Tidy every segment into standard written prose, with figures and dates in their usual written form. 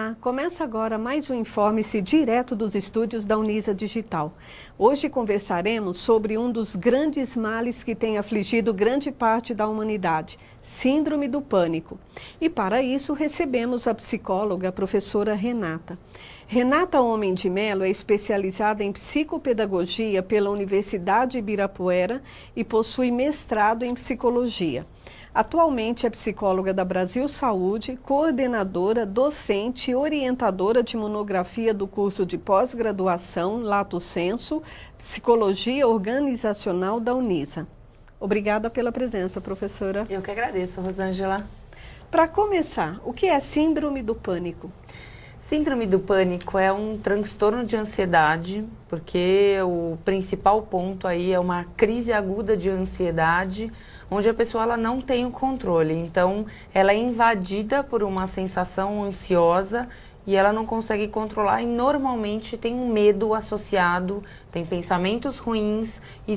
Olá, começa agora mais um Informe-se direto dos estúdios da Unisa Digital. Hoje conversaremos sobre um dos grandes males que tem afligido grande parte da humanidade, síndrome do pânico. E para isso recebemos a psicóloga, a professora Renata. Renata Homem de Melo é especializada em psicopedagogia pela Universidade Ibirapuera e possui mestrado em psicologia. Atualmente é psicóloga da Brasil Saúde, coordenadora, docente e orientadora de monografia do curso de pós-graduação Lato Sensu, Psicologia Organizacional da Unisa. Obrigada pela presença, professora. Eu que agradeço, Rosângela. Para começar, o que é síndrome do pânico? Síndrome do pânico é um transtorno de ansiedade, porque o principal ponto aí é uma crise aguda de ansiedade, onde a pessoa ela não tem o controle. Então, ela é invadida por uma sensação ansiosa e ela não consegue controlar e normalmente tem um medo associado, tem pensamentos ruins e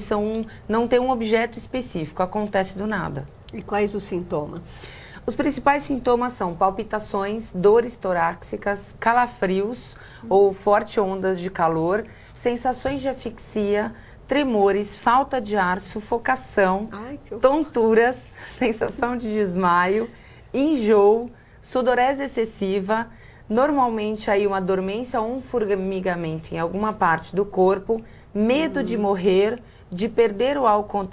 não tem um objeto específico, acontece do nada. E quais os sintomas? Os principais sintomas são palpitações, dores torácicas, calafrios ou fortes ondas de calor, sensações de asfixia, tremores, falta de ar, sufocação, tonturas, sensação de desmaio, enjoo, sudorese excessiva, normalmente aí uma dormência ou um formigamento em alguma parte do corpo, medo de morrer, de perder o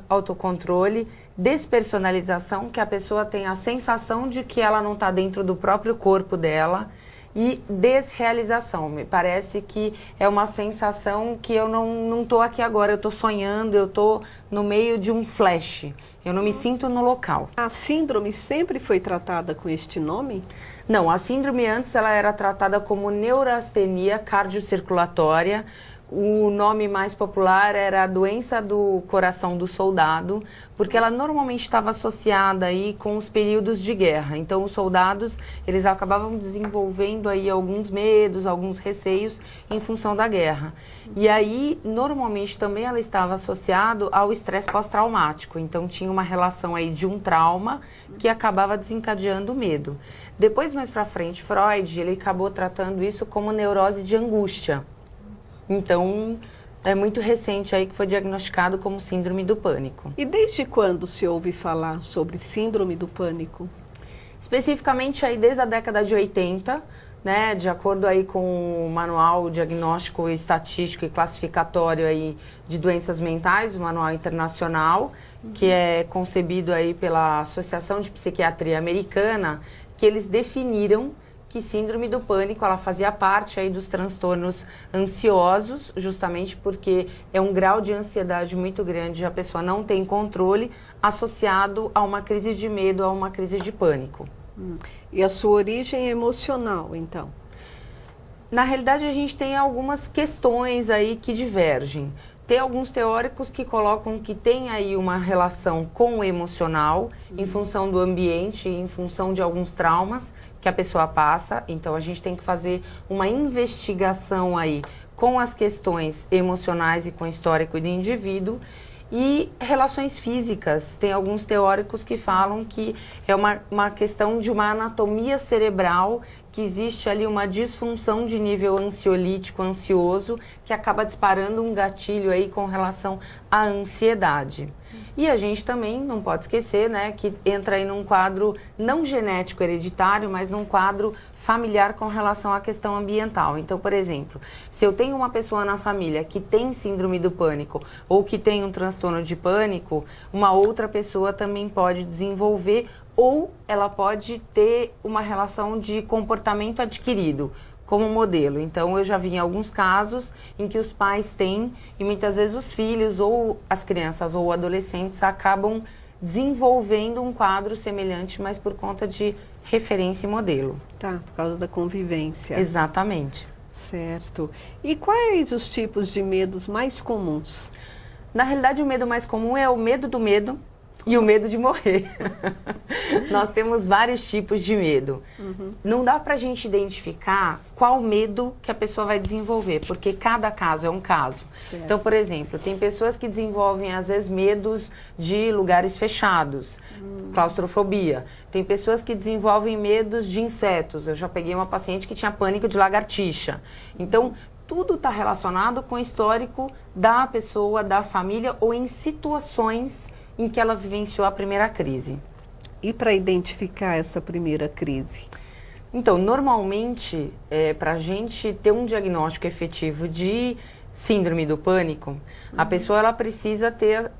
autocontrole, despersonalização, que a pessoa tem a sensação de que ela não está dentro do próprio corpo dela, e desrealização. Me parece que é uma sensação que eu não estou aqui agora, eu estou sonhando, eu estou no meio de um flash, eu não me sinto no local. A síndrome sempre foi tratada com este nome? Não, a síndrome antes ela era tratada como neurastenia cardiocirculatória. O nome mais popular era a doença do coração do soldado, porque ela normalmente estava associada aí com os períodos de guerra. Então, os soldados, eles acabavam desenvolvendo aí alguns medos, alguns receios em função da guerra. E aí, normalmente, também ela estava associada ao estresse pós-traumático. Então, tinha uma relação aí de um trauma que acabava desencadeando o medo. Depois, mais para frente, Freud, ele acabou tratando isso como neurose de angústia. Então, é muito recente aí que foi diagnosticado como síndrome do pânico. E desde quando se ouve falar sobre síndrome do pânico? Especificamente aí desde a década de 80, né, de acordo aí com o Manual Diagnóstico Estatístico e Classificatório aí de Doenças Mentais, o Manual Internacional, que é concebido aí pela Associação de Psiquiatria Americana, que eles definiram que síndrome do pânico, ela fazia parte aí dos transtornos ansiosos, justamente porque é um grau de ansiedade muito grande, a pessoa não tem controle, associado a uma crise de medo, a uma crise de pânico. E a sua origem é emocional, então? Na realidade, a gente tem algumas questões aí que divergem. Tem alguns teóricos que colocam que tem aí uma relação com o emocional, em função do ambiente, em função de alguns traumas que a pessoa passa. Então, a gente tem que fazer uma investigação aí com as questões emocionais e com o histórico do indivíduo. E relações físicas, tem alguns teóricos que falam que é uma questão de uma anatomia cerebral, que existe ali uma disfunção de nível ansiolítico, ansioso, que acaba disparando um gatilho aí com relação à ansiedade. E a gente também não pode esquecer, né, que entra aí num quadro não genético hereditário, mas num quadro familiar com relação à questão ambiental. Então, por exemplo, se eu tenho uma pessoa na família que tem síndrome do pânico ou que tem um transtorno de pânico, uma outra pessoa também pode desenvolver ou ela pode ter uma relação de comportamento adquirido como modelo. Então, eu já vi em alguns casos em que os pais têm e muitas vezes os filhos ou as crianças ou adolescentes acabam desenvolvendo um quadro semelhante, mas por conta de referência e modelo. Tá, por causa da convivência. Exatamente. Certo. E quais os tipos de medos mais comuns? Na realidade, o medo mais comum é o medo do medo, E o medo de morrer. Nós temos vários tipos de medo. Não dá pra gente identificar qual medo que a pessoa vai desenvolver, porque cada caso é um caso. Certo. Então, por exemplo, tem pessoas que desenvolvem, às vezes, medos de lugares fechados, claustrofobia. Tem pessoas que desenvolvem medos de insetos. Eu já peguei uma paciente que tinha pânico de lagartixa. Então, tudo está relacionado com o histórico da pessoa, da família, ou em situações em que ela vivenciou a primeira crise. E para identificar essa primeira crise? Então, normalmente, para a gente ter um diagnóstico efetivo de síndrome do pânico, a pessoa ela precisa ter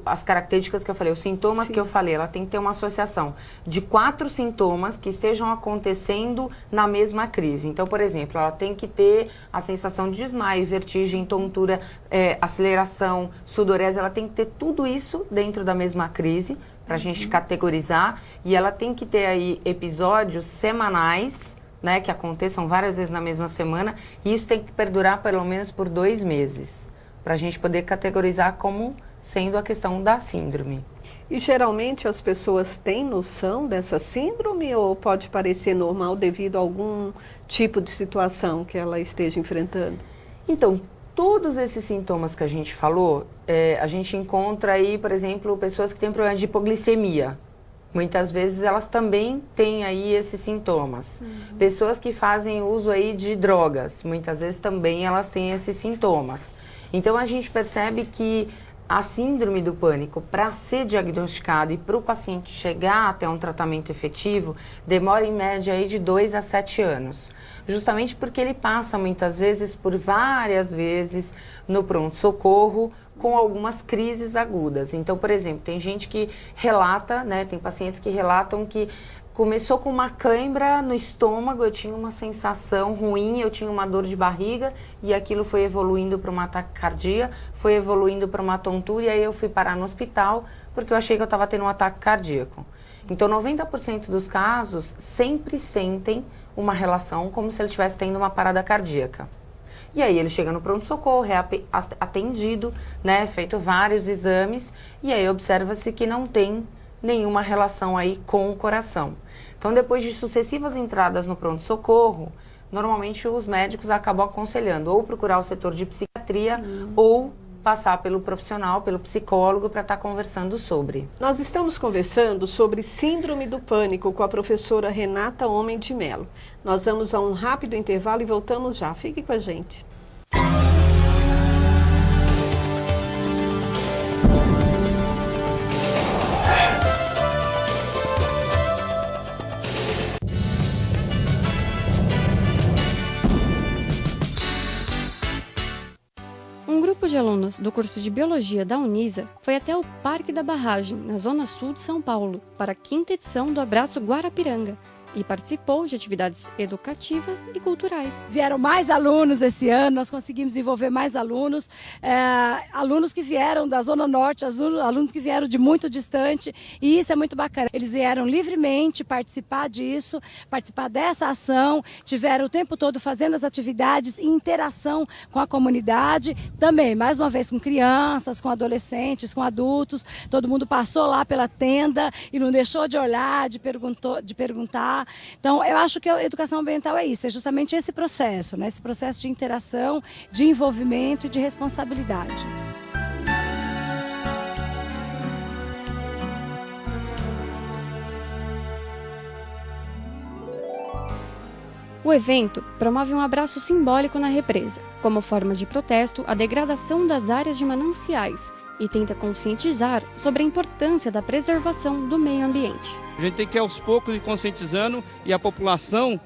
as características que eu falei, os sintomas Sim. que eu falei, ela tem que ter uma associação de 4 sintomas que estejam acontecendo na mesma crise. Então, por exemplo, ela tem que ter a sensação de desmaio, vertigem, tontura, aceleração, sudorese, ela tem que ter tudo isso dentro da mesma crise, para a gente categorizar, e ela tem que ter aí episódios semanais, né, que aconteçam várias vezes na mesma semana, e isso tem que perdurar pelo menos por 2 meses, para a gente poder categorizar como sendo a questão da síndrome. E geralmente as pessoas têm noção dessa síndrome ou pode parecer normal devido a algum tipo de situação que ela esteja enfrentando? Então, todos esses sintomas que a gente falou, a gente encontra aí, por exemplo, pessoas que têm problema de hipoglicemia. Muitas vezes elas também têm aí esses sintomas. Pessoas que fazem uso aí de drogas, muitas vezes também elas têm esses sintomas. Então a gente percebe que a síndrome do pânico, para ser diagnosticada e para o paciente chegar até um tratamento efetivo, demora em média aí de 2 a 7 anos. Justamente porque ele passa muitas vezes por várias vezes no pronto-socorro com algumas crises agudas. Então, por exemplo, tem gente que relata, né, tem pacientes que relatam que começou com uma cãibra no estômago, eu tinha uma sensação ruim, eu tinha uma dor de barriga e aquilo foi evoluindo para uma taquicardia, foi evoluindo para uma tontura e aí eu fui parar no hospital porque eu achei que eu estava tendo um ataque cardíaco. Então, 90% dos casos sempre sentem uma relação como se ele estivesse tendo uma parada cardíaca. E aí ele chega no pronto-socorro, é atendido, né, feito vários exames e aí observa-se que não tem nenhuma relação aí com o coração. Então, depois de sucessivas entradas no pronto-socorro, normalmente os médicos acabam aconselhando ou procurar o setor de psiquiatria ou passar pelo profissional, pelo psicólogo, para estar conversando sobre. Nós estamos conversando sobre síndrome do pânico com a professora Renata Homem de Mello. Nós vamos a um rápido intervalo e voltamos já. Fique com a gente. Um grupo de alunos do curso de Biologia da Unisa foi até o Parque da Barragem, na zona sul de São Paulo, para a 5ª edição do Abraço Guarapiranga, e participou de atividades educativas e culturais. Vieram mais alunos esse ano, nós conseguimos envolver mais alunos, alunos que vieram da Zona Norte, alunos que vieram de muito distante, e isso é muito bacana. Eles vieram livremente participar disso, participar dessa ação, tiveram o tempo todo fazendo as atividades em interação com a comunidade, também, mais uma vez, com crianças, com adolescentes, com adultos, todo mundo passou lá pela tenda e não deixou de olhar, de perguntar. Então, eu acho que a educação ambiental é isso, é justamente esse processo, né? Esse processo de interação, de envolvimento e de responsabilidade. O evento promove um abraço simbólico na represa, como forma de protesto à degradação das áreas de mananciais, e tenta conscientizar sobre a importância da preservação do meio ambiente. A gente tem que ir aos poucos ir conscientizando e a população,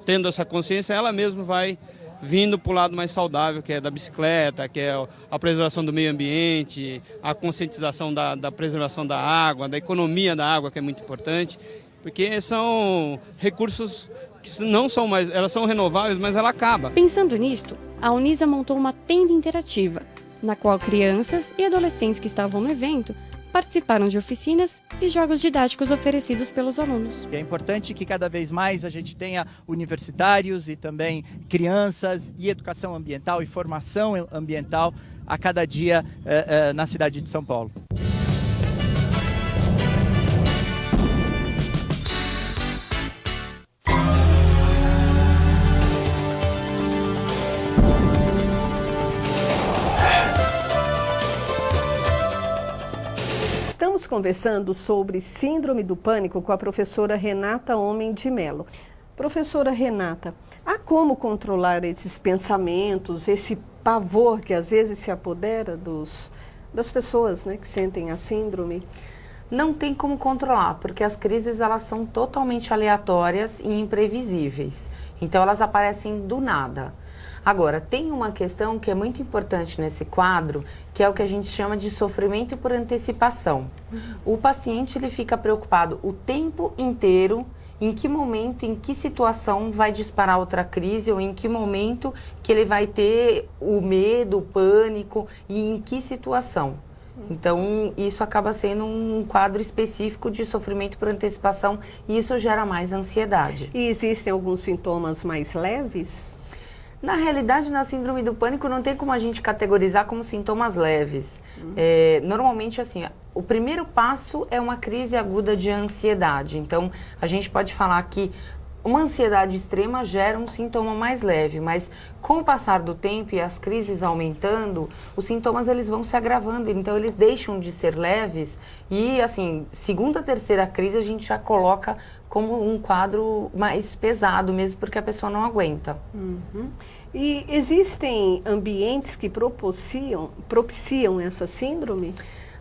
tendo essa consciência, ela mesma vai vindo para o lado mais saudável, que é da bicicleta, que é a preservação do meio ambiente, a conscientização da preservação da água, da economia da água, que é muito importante, porque são recursos que não são mais, elas são renováveis, mas ela acaba. Pensando nisto, a Unisa montou uma tenda interativa, na qual crianças e adolescentes que estavam no evento participaram de oficinas e jogos didáticos oferecidos pelos alunos. É importante que cada vez mais a gente tenha universitários e também crianças e educação ambiental e formação ambiental a cada dia na cidade de São Paulo. Estamos conversando sobre síndrome do pânico com a professora Renata Homem de Mello. Professora Renata, há como controlar esses pensamentos, esse pavor que às vezes se apodera das pessoas, né, que sentem a síndrome? Não tem como controlar, porque as crises elas são totalmente aleatórias e imprevisíveis. Então elas aparecem do nada. Agora, tem uma questão que é muito importante nesse quadro, que é o que a gente chama de sofrimento por antecipação. O paciente ele fica preocupado o tempo inteiro em que momento, em que situação vai disparar outra crise ou em que momento que ele vai ter o medo, o pânico e em que situação. Então, isso acaba sendo um quadro específico de sofrimento por antecipação e isso gera mais ansiedade. E existem alguns sintomas mais leves? Na realidade, na síndrome do pânico, não tem como a gente categorizar como sintomas leves. Normalmente, assim, o primeiro passo é uma crise aguda de ansiedade. Então, a gente pode falar que uma ansiedade extrema gera um sintoma mais leve, mas com o passar do tempo e as crises aumentando, os sintomas eles vão se agravando, então eles deixam de ser leves e, assim, segunda, terceira crise a gente já coloca como um quadro mais pesado mesmo, porque a pessoa não aguenta. E existem ambientes que propiciam essa síndrome?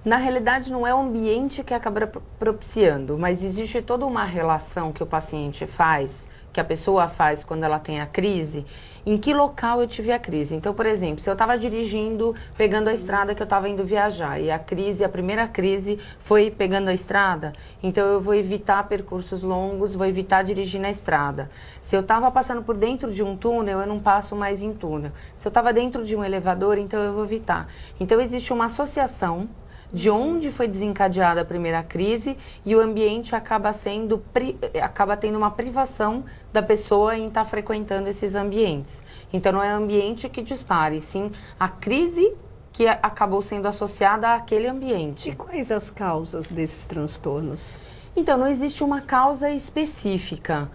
Na realidade, não é o ambiente que acaba propiciando, mas existe toda uma relação que o paciente faz, que a pessoa faz quando ela tem a crise, em que local eu tive a crise. Então, por exemplo, se eu estava dirigindo, pegando a estrada que eu estava indo viajar, e a primeira crise foi pegando a estrada, então eu vou evitar percursos longos, vou evitar dirigir na estrada. Se eu estava passando por dentro de um túnel, eu não passo mais em túnel. Se eu estava dentro de um elevador, então eu vou evitar. Então, existe uma associação de onde foi desencadeada a primeira crise e o ambiente acaba tendo uma privação da pessoa em estar frequentando esses ambientes. Então, não é o ambiente que dispare, sim a crise que acabou sendo associada àquele ambiente. E quais as causas desses transtornos? Então, não existe uma causa específica.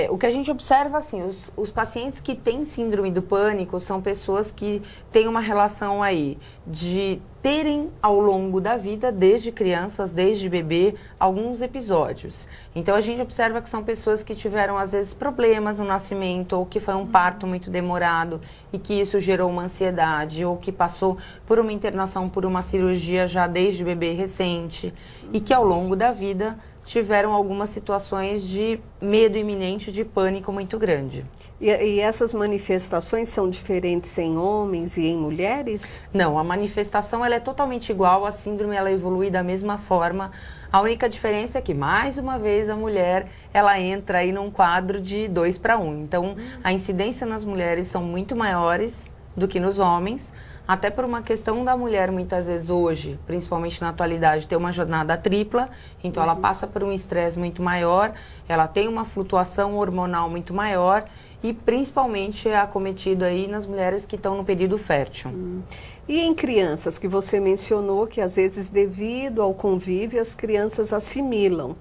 O que a gente observa, assim, os pacientes que têm síndrome do pânico são pessoas que têm uma relação aí de terem ao longo da vida, desde crianças, desde bebê, alguns episódios. Então, a gente observa que são pessoas que tiveram, às vezes, problemas no nascimento, ou que foi um parto muito demorado e que isso gerou uma ansiedade, ou que passou por uma internação, por uma cirurgia já desde bebê recente, e que ao longo da vida tiveram algumas situações de medo iminente, de pânico muito grande. E essas manifestações são diferentes em homens e em mulheres? Não, a manifestação ela é totalmente igual, a síndrome ela evolui da mesma forma. A única diferença é que, mais uma vez, a mulher ela entra aí num quadro de 2 para 1. Então, a incidência nas mulheres são muito maiores do que nos homens, até por uma questão da mulher, muitas vezes hoje, principalmente na atualidade, ter uma jornada tripla, então ela passa por um estresse muito maior, ela tem uma flutuação hormonal muito maior e principalmente é acometido aí nas mulheres que estão no período fértil. E em crianças, que você mencionou que às vezes devido ao convívio as crianças assimilam,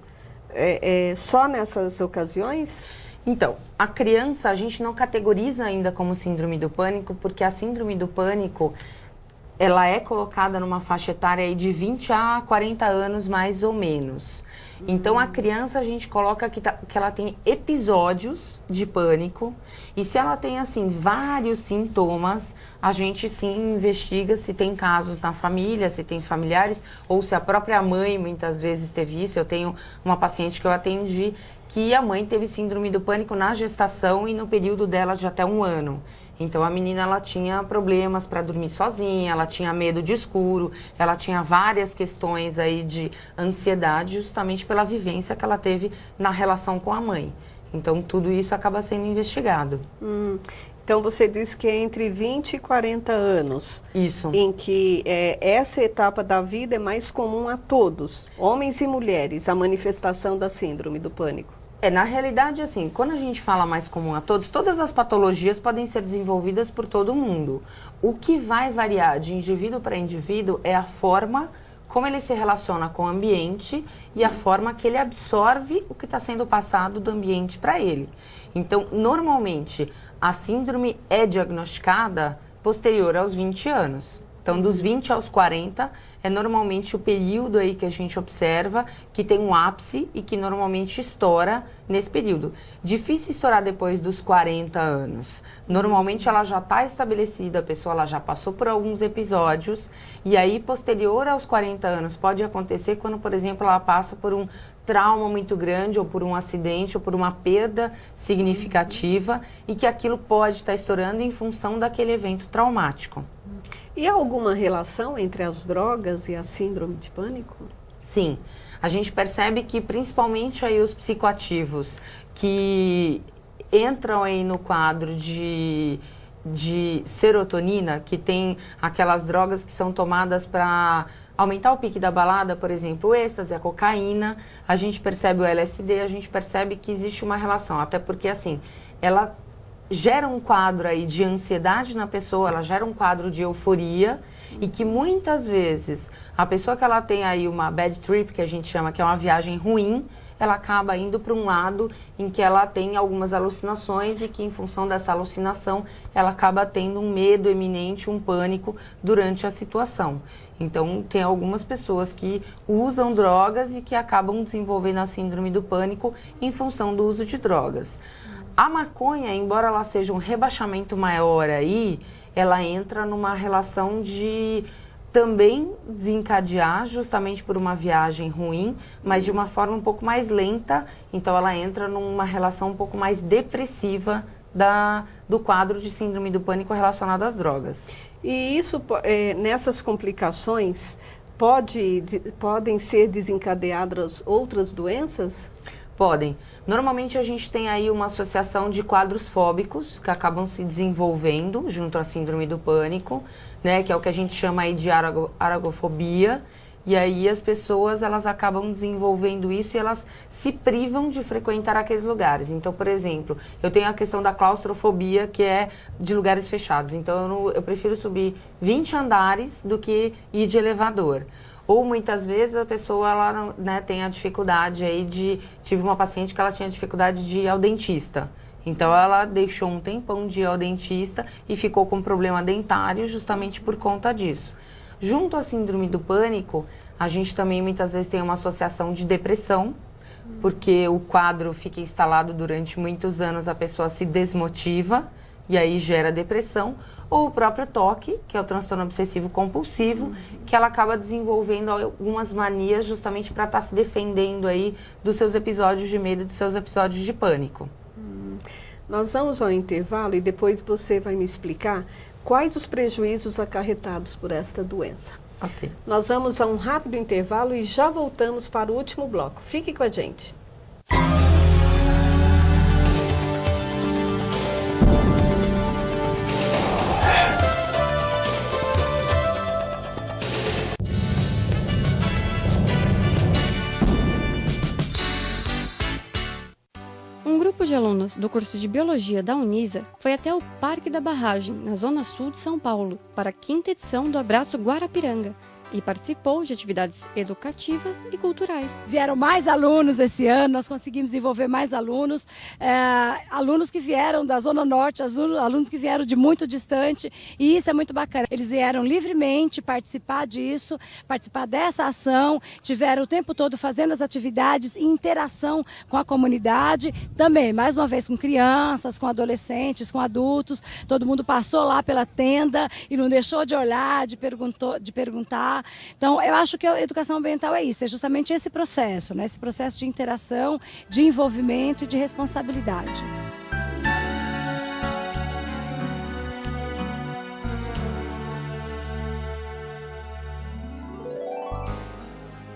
só nessas ocasiões? Então, a criança a gente não categoriza ainda como síndrome do pânico, porque a síndrome do pânico, ela é colocada numa faixa etária aí de 20 a 40 anos, mais ou menos. Então, a criança a gente coloca que ela tem episódios de pânico, e se ela tem, assim, vários sintomas, a gente sim investiga se tem casos na família, se tem familiares, ou se a própria mãe muitas vezes teve isso. Eu tenho uma paciente que eu atendi que a mãe teve síndrome do pânico na gestação e no período dela de até 1 ano. Então, a menina ela tinha problemas para dormir sozinha, ela tinha medo de escuro, ela tinha várias questões aí de ansiedade justamente pela vivência que ela teve na relação com a mãe. Então, tudo isso acaba sendo investigado. Então, você disse que é entre 20 e 40 anos. Isso. Em que essa etapa da vida é mais comum a todos, homens e mulheres, a manifestação da síndrome do pânico. Na realidade, assim, quando a gente fala mais comum a todos, todas as patologias podem ser desenvolvidas por todo mundo. O que vai variar de indivíduo para indivíduo é a forma como ele se relaciona com o ambiente e a forma que ele absorve o que está sendo passado do ambiente para ele. Então, normalmente, a síndrome é diagnosticada posterior aos 20 anos. Então, dos 20 aos 40 é normalmente o período aí que a gente observa que tem um ápice e que normalmente estoura nesse período. Difícil estourar depois dos 40 anos. Normalmente ela já está estabelecida, a pessoa ela já passou por alguns episódios e aí posterior aos 40 anos pode acontecer quando, por exemplo, ela passa por um trauma muito grande ou por um acidente ou por uma perda significativa e que aquilo pode estar estourando em função daquele evento traumático. E há alguma relação entre as drogas e a síndrome de pânico? Sim, a gente percebe que principalmente aí os psicoativos que entram aí no quadro de serotonina, que tem aquelas drogas que são tomadas para aumentar o pique da balada, por exemplo, o êxtase, a cocaína, a gente percebe o LSD, a gente percebe que existe uma relação, até porque assim, ela gera um quadro aí de ansiedade na pessoa, ela gera um quadro de euforia e que muitas vezes a pessoa que ela tem aí uma bad trip, que a gente chama, que é uma viagem ruim, ela acaba indo para um lado em que ela tem algumas alucinações e que em função dessa alucinação ela acaba tendo um medo eminente, um pânico durante a situação. Então tem algumas pessoas que usam drogas e que acabam desenvolvendo a síndrome do pânico em função do uso de drogas. A maconha, embora ela seja um rebaixamento maior aí, ela entra numa relação de também desencadear justamente por uma viagem ruim, mas de uma forma um pouco mais lenta, então ela entra numa relação um pouco mais depressiva do quadro de síndrome do pânico relacionado às drogas. E isso, nessas complicações, podem ser desencadeadas outras doenças? Podem. Normalmente a gente tem aí uma associação de quadros fóbicos que acabam se desenvolvendo junto à síndrome do pânico, né, que é o que a gente chama aí de aragofobia. E aí as pessoas, elas acabam desenvolvendo isso e elas se privam de frequentar aqueles lugares. Então, por exemplo, eu tenho a questão da claustrofobia, que é de lugares fechados. Então, eu prefiro subir 20 andares do que ir de elevador. Ou muitas vezes a pessoa ela, né, tem a dificuldade aí Tive uma paciente que ela tinha dificuldade de ir ao dentista. Então ela deixou um tempão de ir ao dentista e ficou com problema dentário justamente por conta disso. Junto à síndrome do pânico, a gente também muitas vezes tem uma associação de depressão, porque o quadro fica instalado durante muitos anos, a pessoa se desmotiva e aí gera depressão. Ou o próprio TOC, que é o transtorno obsessivo compulsivo, que ela acaba desenvolvendo algumas manias justamente para estar se defendendo aí dos seus episódios de medo, dos seus episódios de pânico. Nós vamos ao intervalo e depois você vai me explicar quais os prejuízos acarretados por esta doença. Ok. Nós vamos a um rápido intervalo e já voltamos para o último bloco. Fique com a gente. Um grupo de alunos do curso de Biologia da Unisa foi até o Parque da Barragem, na zona sul de São Paulo, para a 5ª edição do Abraço Guarapiranga, e participou de atividades educativas e culturais. Vieram mais alunos esse ano, nós conseguimos envolver mais alunos, alunos que vieram da Zona Norte, alunos que vieram de muito distante, e isso é muito bacana. Eles vieram livremente participar disso, participar dessa ação, tiveram o tempo todo fazendo as atividades em interação com a comunidade, também, mais uma vez, com crianças, com adolescentes, com adultos, todo mundo passou lá pela tenda e não deixou de olhar, de perguntar. Então, eu acho que a educação ambiental é isso, é justamente esse processo, né? Esse processo de interação, de envolvimento e de responsabilidade.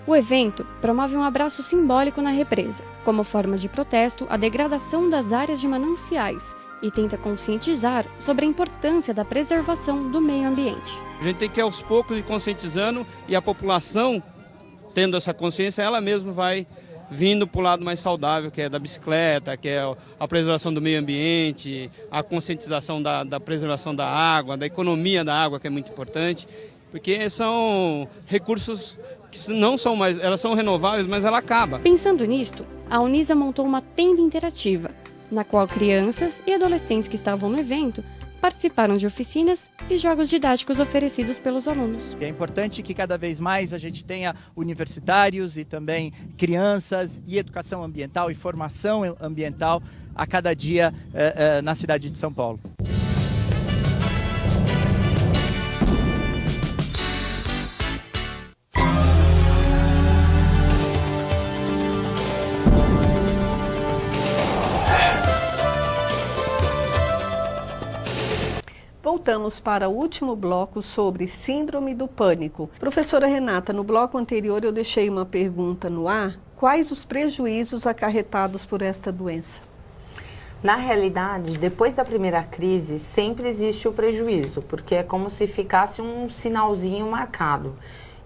O evento promove um abraço simbólico na represa, como forma de protesto à degradação das áreas de mananciais, e tenta conscientizar sobre a importância da preservação do meio ambiente. A gente tem que ir aos poucos ir conscientizando e a população, tendo essa consciência, ela mesma vai vindo para o lado mais saudável, que é da bicicleta, que é a preservação do meio ambiente, a conscientização da preservação da água, da economia da água, que é muito importante, porque são recursos que não são mais, elas são renováveis, mas ela acaba. Pensando nisto, a Unisa montou uma tenda interativa, na qual crianças e adolescentes que estavam no evento participaram de oficinas e jogos didáticos oferecidos pelos alunos. É importante que cada vez mais a gente tenha universitários e também crianças e educação ambiental e formação ambiental a cada dia na cidade de São Paulo. Voltamos para o último bloco sobre síndrome do pânico. Professora Renata, no bloco anterior eu deixei uma pergunta no ar. Quais os prejuízos acarretados por esta doença? Na realidade, depois da primeira crise, sempre existe o prejuízo, porque é como se ficasse um sinalzinho marcado.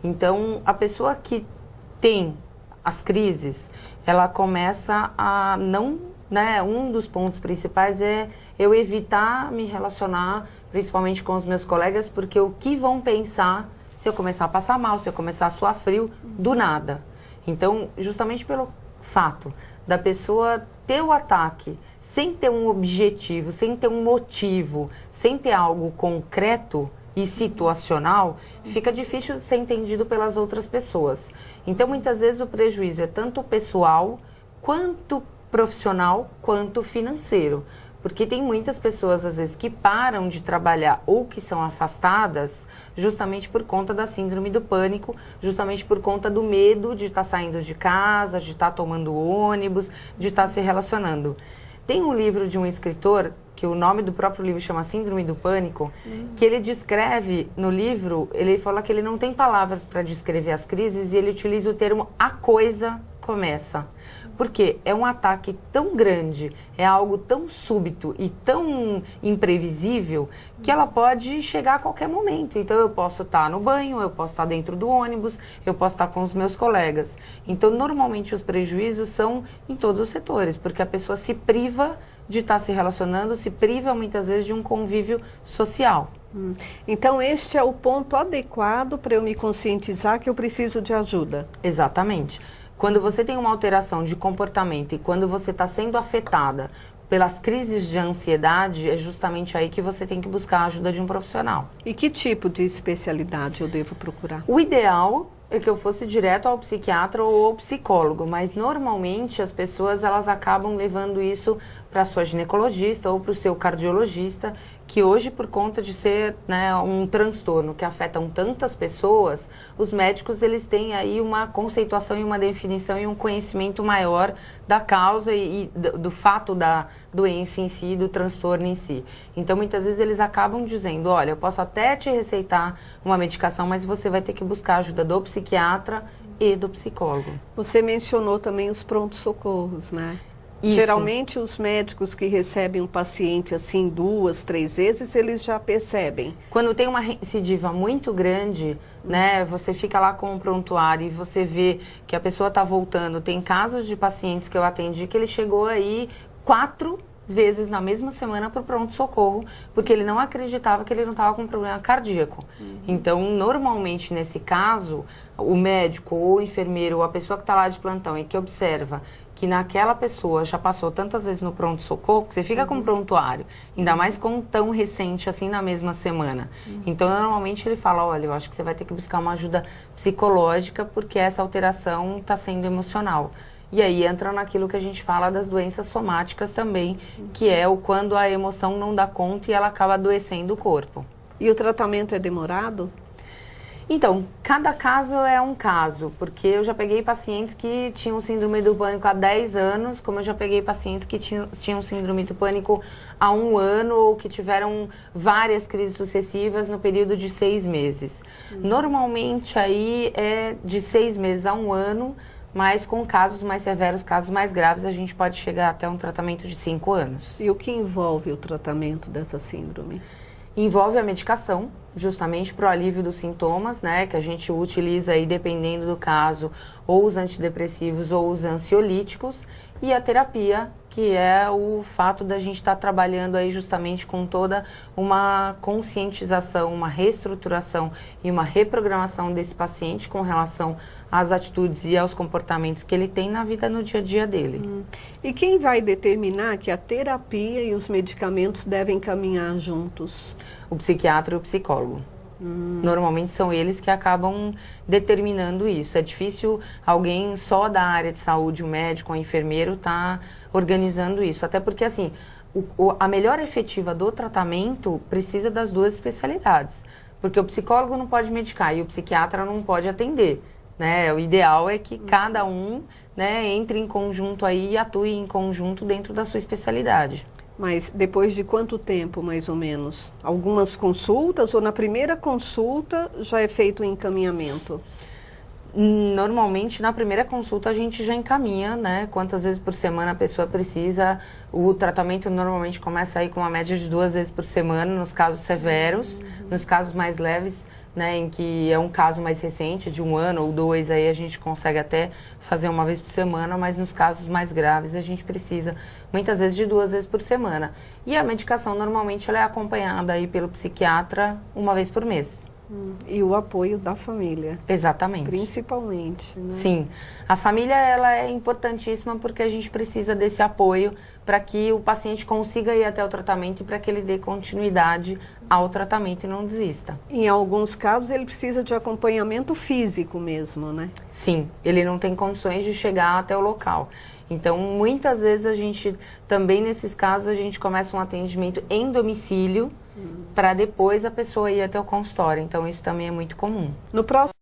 Então, a pessoa que tem as crises, ela começa a não... Um dos pontos principais é eu evitar me relacionar, principalmente com os meus colegas, porque o que vão pensar se eu começar a passar mal, se eu começar a suar frio, do nada. Então, justamente pelo fato da pessoa ter o ataque sem ter um objetivo, sem ter um motivo, sem ter algo concreto e situacional, fica difícil ser entendido pelas outras pessoas. Então, muitas vezes o prejuízo é tanto pessoal, quanto profissional, quanto financeiro. Porque tem muitas pessoas, às vezes, que param de trabalhar ou que são afastadas justamente por conta da síndrome do pânico, justamente por conta do medo de estar saindo de casa, de estar tomando ônibus, de estar se relacionando. Tem um livro de um escritor, que o nome do próprio livro chama Síndrome do Pânico, que ele descreve no livro, ele fala que ele não tem palavras para descrever as crises e ele utiliza o termo "a coisa começa". Porque é um ataque tão grande, é algo tão súbito e tão imprevisível que ela pode chegar a qualquer momento. Então eu posso estar no banho, eu posso estar dentro do ônibus, eu posso estar com os meus colegas. Então normalmente os prejuízos são em todos os setores, porque a pessoa se priva de estar se relacionando, se priva muitas vezes de um convívio social. Então este é o ponto adequado para eu me conscientizar que eu preciso de ajuda. Exatamente. Quando você tem uma alteração de comportamento e quando você está sendo afetada pelas crises de ansiedade, é justamente aí que você tem que buscar a ajuda de um profissional. E que tipo de especialidade eu devo procurar? O ideal é que eu fosse direto ao psiquiatra ou ao psicólogo, mas normalmente as pessoas elas acabam levando isso para a sua ginecologista ou para o seu cardiologista, que hoje, por conta de ser um transtorno que afeta tantas pessoas, os médicos eles têm aí uma conceituação e uma definição e um conhecimento maior da causa e do fato da doença em si, do transtorno em si. Então, muitas vezes eles acabam dizendo, olha, eu posso até te receitar uma medicação, mas você vai ter que buscar a ajuda do psiquiatra e do psicólogo. Você mencionou também os prontos-socorros, né? Isso. Geralmente os médicos que recebem um paciente assim 2, 3 vezes, eles já percebem. Quando tem uma recidiva muito grande, você fica lá com o prontuário e você vê que a pessoa está voltando. Tem casos de pacientes que eu atendi que ele chegou aí 4 vezes na mesma semana para o pronto-socorro, porque ele não acreditava que ele não estava com problema cardíaco. Então, normalmente, nesse caso, o médico ou o enfermeiro ou a pessoa que está lá de plantão e que observa que naquela pessoa já passou tantas vezes no pronto-socorro, que você fica com um prontuário, ainda mais com tão recente assim na mesma semana. Então, normalmente ele fala, olha, eu acho que você vai ter que buscar uma ajuda psicológica porque essa alteração está sendo emocional. E aí entra naquilo que a gente fala das doenças somáticas também, que é o quando a emoção não dá conta e ela acaba adoecendo o corpo. E o tratamento é demorado? Então, cada caso é um caso, porque eu já peguei pacientes que tinham síndrome do pânico há 10 anos, como eu já peguei pacientes que tinham síndrome do pânico há 1 ano ou que tiveram várias crises sucessivas no período de 6 meses. Normalmente aí é de 6 meses a 1 ano, mas com casos mais severos, casos mais graves, a gente pode chegar até um tratamento de 5 anos. E o que envolve o tratamento dessa síndrome? Envolve a medicação, justamente para o alívio dos sintomas, que a gente utiliza aí, dependendo do caso, ou os antidepressivos ou os ansiolíticos, e a terapia, que é o fato da gente estar trabalhando aí justamente com toda uma conscientização, uma reestruturação e uma reprogramação desse paciente com relação às atitudes e aos comportamentos que ele tem na vida no dia a dia dele. E quem vai determinar que a terapia e os medicamentos devem caminhar juntos? O psiquiatra e o psicólogo. Normalmente são eles que acabam determinando isso. É difícil alguém só da área de saúde, o médico, o enfermeiro, tá organizando isso. Até porque, assim, a melhor efetiva do tratamento precisa das duas especialidades. Porque o psicólogo não pode medicar e o psiquiatra não pode atender, né? O ideal é que cada um, né, entre em conjunto aí e atue em conjunto dentro da sua especialidade. Mas depois de quanto tempo, mais ou menos? Algumas consultas ou na primeira consulta já é feito o encaminhamento? Normalmente, na primeira consulta, a gente já encaminha, né? Quantas vezes por semana a pessoa precisa. O tratamento normalmente começa aí com uma média de 2 vezes por semana, nos casos severos. Nos casos mais leves, né, em que é um caso mais recente, de 1 ano ou 2, aí a gente consegue até fazer 1 vez por semana, mas nos casos mais graves a gente precisa muitas vezes de 2 vezes por semana. E a medicação normalmente ela é acompanhada aí pelo psiquiatra 1 vez por mês. E o apoio da família. Exatamente. Principalmente, né? Sim. A família ela é importantíssima porque a gente precisa desse apoio para que o paciente consiga ir até o tratamento e para que ele dê continuidade ao tratamento e não desista. Em alguns casos ele precisa de acompanhamento físico mesmo, né? Sim, ele não tem condições de chegar até o local. Então, muitas vezes a gente, também nesses casos, a gente começa um atendimento em domicílio para depois a pessoa ir até o consultório. Então, isso também é muito comum. No próximo